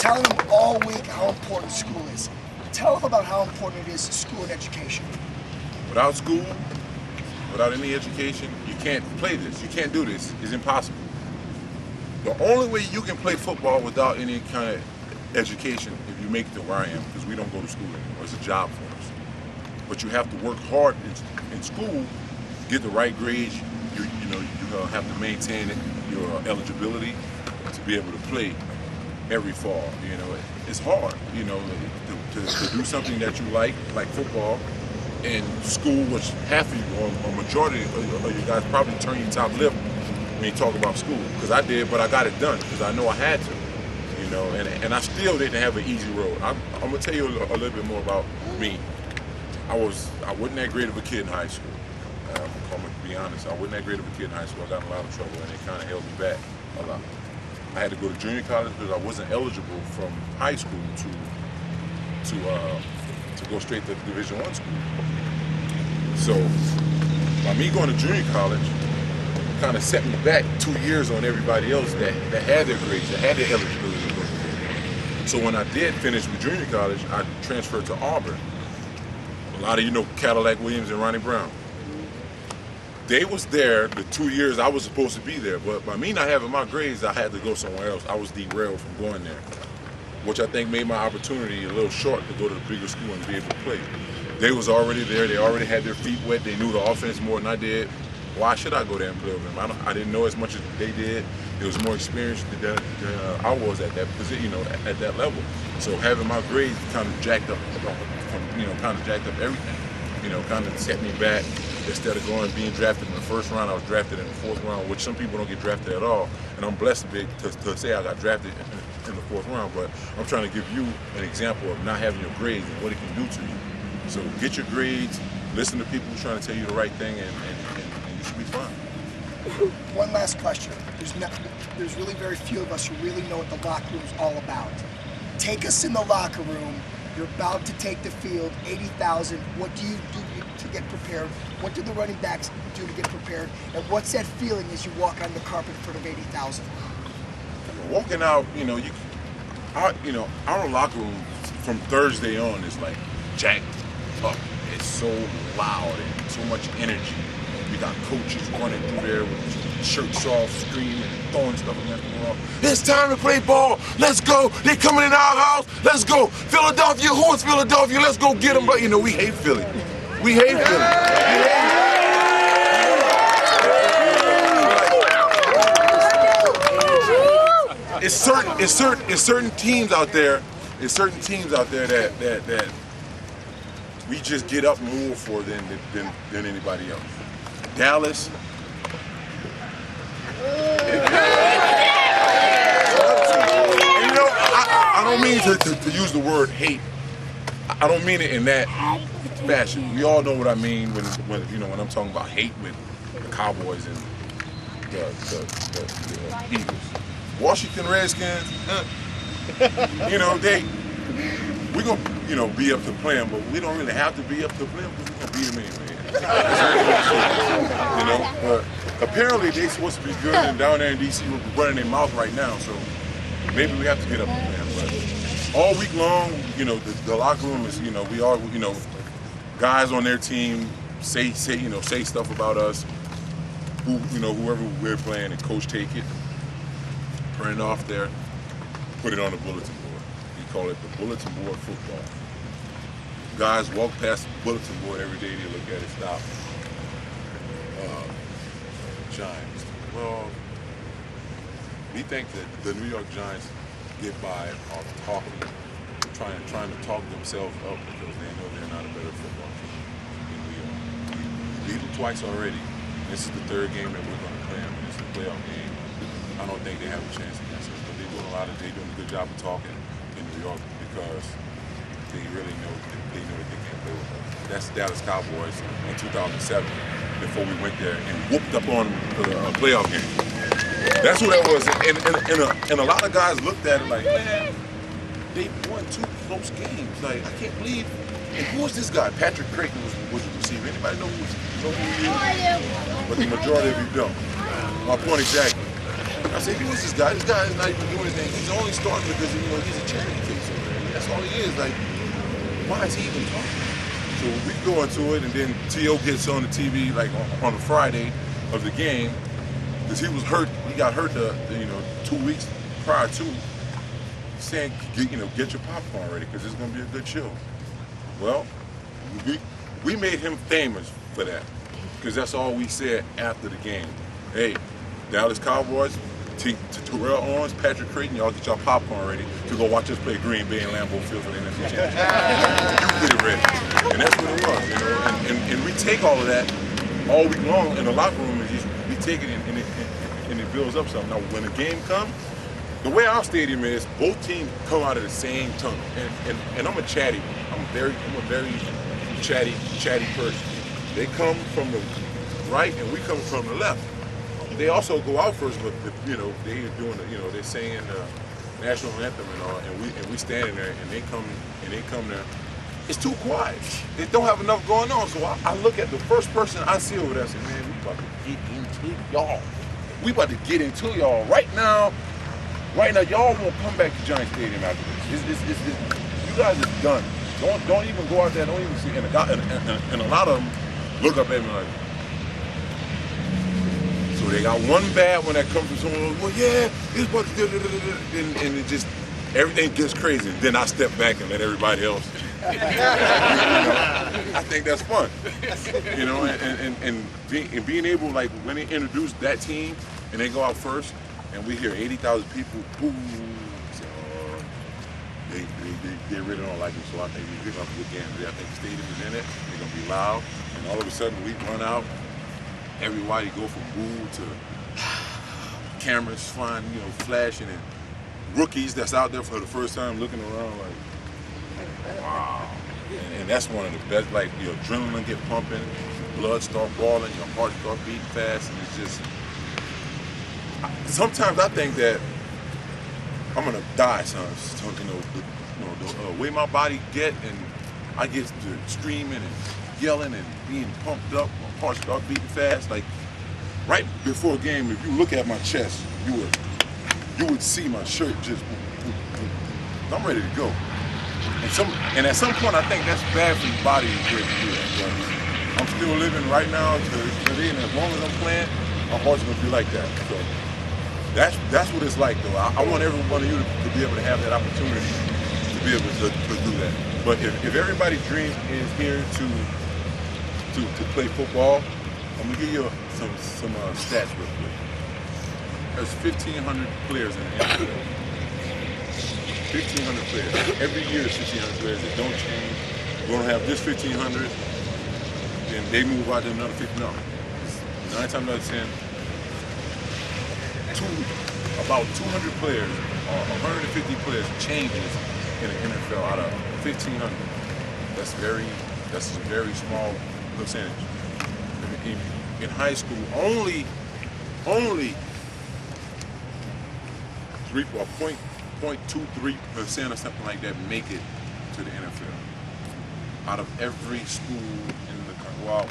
telling them all week how important school is. Tell them about how important it is to school and education. Without school, without any education, you can't play this. You can't do this. It's impossible. The only way you can play football without any kind of education, if you make it to where I am, because we don't go to school anymore. It's a job for us. But you have to work hard in school, get the right grades. You have to maintain your eligibility to be able to play every fall. You know, it's hard. You know, to do something that you like football. In school, which half of you, or majority of you guys probably turn your top lip when you talk about school. Because I did, but I got it done because I know I had to. You know, and I still didn't have an easy road. I'm gonna tell you a little bit more about me. I wasn't that great of a kid in high school. I'm gonna be honest. I wasn't that great of a kid in high school. I got in a lot of trouble, and it kind of held me back a lot. I had to go to junior college because I wasn't eligible from high school to go straight to Division I school. So by me going to junior college, kind of set me back 2 years on everybody else that had their grades, that had their eligibility to go. So when I did finish with junior college, I transferred to Auburn. A lot of you know Cadillac Williams and Ronnie Brown. They was there the 2 years I was supposed to be there, but by me not having my grades, I had to go somewhere else. I was derailed from going there, which I think made my opportunity a little short to go to the bigger school and be able to play. They was already there. They already had their feet wet. They knew the offense more than I did. Why should I go there and play with them? I didn't know as much as they did. It was more experienced than I was at that position, you know, at that level. So having my grades kind of jacked up, kind of jacked up everything. You know, kind of set me back. Instead of being drafted in the first round, I was drafted in the fourth round, which some people don't get drafted at all. And I'm blessed to say I got drafted in the fourth round. But I'm trying to give you an example of not having your grades and what it can do to you. So get your grades, listen to people who's trying to tell you the right thing, and you should be fine. One last question. There's really very few of us who really know what the locker room's all about. Take us in the locker room. You're about to take the field, 80,000. What do you do to get prepared? What do the running backs do to get prepared? And what's that feeling as you walk on the carpet in front of 80,000? Walking out, our locker room from Thursday on is like jacked up. It's so loud and so much energy. We got coaches running through there with shirts off, screaming and throwing stuff against the wall. It's time to play ball. Let's go. They coming in our house. Let's go. Philadelphia. Who is Philadelphia? Let's go get them. But we hate Philly. We hate Philly. It's certain teams out there. It's certain teams out there that we just get up more for than anybody else. Dallas. I don't mean to use the word hate. I don't mean it in that fashion. We all know what I mean when I'm talking about hate with the Cowboys and the Eagles. Washington Redskins, we're gonna be up to play them, but we don't really have to be up to play them because we're gonna beat them anyway. But apparently they're supposed to be good, and down there in DC we're running their mouth right now, so maybe we have to get up to play them. But all week long, the locker room is, we all, guys on their team say stuff about us. Whoever we're playing, and coach take it, print it off there, put it on the bulletin board. We call it the bulletin board football. Guys walk past the bulletin board every day, they look at it, stop. Giants. Well, we think that the New York Giants get by off talking, trying to talk themselves up because they know they're not a better football team than we are. We beat them twice already. This is the third game that we're going to play them. It's a playoff game. I don't think they have a chance against us, but they're doing a good job of talking in New York because they really know that they can't play with us. That's the Dallas Cowboys in 2007 before we went there and whooped up on a playoff game. That's what that was. And a lot of guys looked at it like, man, they won 2 close games. Like, I can't believe. And who was this guy? Patrick Creighton was the receiver. Anybody know who he is? But the majority of you don't. My point exactly. I said, who is this guy? This guy is not even doing anything. He's only starting because, you know, he's a charity case over there. That's all he is. Like, why is he even talking? So we go into it, and then T.O. gets on the TV, like, on the Friday of the game, because he was hurt. He got hurt, 2 weeks prior to, saying, get your popcorn ready, because it's going to be a good show. Well, we made him famous for that, because that's all we said after the game. Hey, Dallas Cowboys, Terrell Owens, Patrick Creighton, y'all get y'all popcorn ready to go watch us play Green Bay and Lambeau Field for the NFC Championship. You get it ready. And that's what it was, you know. And we take all of that all week long in the locker room, and we take it and it builds up something. Now, when the game comes, the way our stadium is, both teams come out of the same tunnel. And I'm a chatty. I'm a very chatty person. They come from the right and we come from the left. They also go out first, but they're doing they're saying the national anthem and all, and we standing there, and they come there. It's too quiet. They don't have enough going on. So I look at the first person I see over there and say, man, we about to get into y'all. We about to get into y'all right now. Right now, y'all won't come back to Giant Stadium after this. You guys are done. Don't even go out there. Don't even see. And a lot of them look up at me like. So they got one bad one that comes from someone. Well, yeah, it's about to and it just everything gets crazy. And then I step back and let everybody else. I think that's fun. And being able, like, when they introduce that team and they go out first, and we hear 80,000 people, boom. So, they really don't like it. So I think we're gonna have a good game. I think the stadium is in it. They're gonna be loud, and all of a sudden we run out. Everybody go from boo to cameras flying, flashing, and rookies that's out there for the first time looking around like, wow. And that's one of the best. Like, your adrenaline get pumping, blood start boiling, your heart start beating fast, and it's just. Sometimes I think that I'm gonna die, son. The way my body get, and I get to screaming and yelling and being pumped up, my heart start beating fast. Like right before a game, if you look at my chest, you would see my shirt just. I'm ready to go. And at some point, I think that's bad for your body to get to do that. But I'm still living right now today, and as long as I'm playing, my heart's gonna be like that. So. That's what it's like, though. I want every one of you to be able to have that opportunity to be able to do that. But if everybody's dream is here to play football, I'm gonna give you some stats real quick. There's 1,500 players in the NFL. 1,500 players. Every year there's 1,500 players. They don't change. We're gonna have this 1,500, and they move out to another 50. No, 9 times out of 10. About 200 players or 150 players changes in the NFL out of 1,500. That's a very small percentage. In high school, only 0.23% or something like that make it to the NFL. Out of every school in the country, well,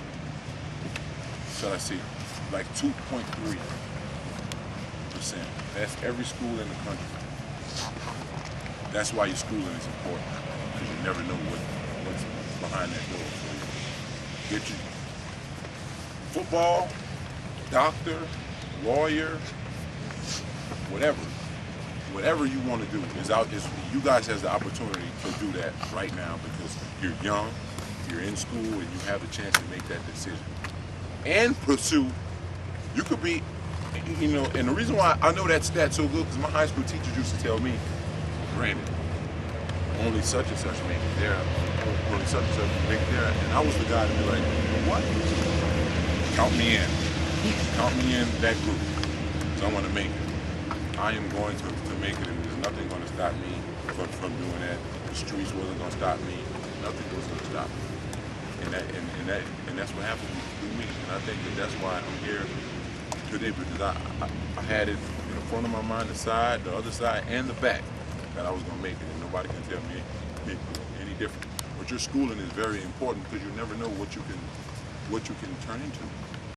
shall I say, like 2.3%. That's every school in the country. That's why your schooling is important, because you never know what's behind that door. So get your football, doctor, lawyer, whatever you want to do is out. You guys has the opportunity to do that right now because you're young, you're in school, and you have the chance to make that decision and pursue. You could be. And the reason why I know that stat so good, because my high school teachers used to tell me, Brandon, only such and such make it there, only such and such make it there, and I was the guy to be like, what? Count me in that group, so I want to make it. I am going to make it, and there's nothing going to stop me from doing that. The streets wasn't going to stop me, nothing was going to stop me, and that's what happened with me, and I think that's why I'm here today, because I had it in the front of my mind, the side, the other side, and the back, that I was going to make it, and nobody can tell me any different. But your schooling is very important because you never know what you can turn into.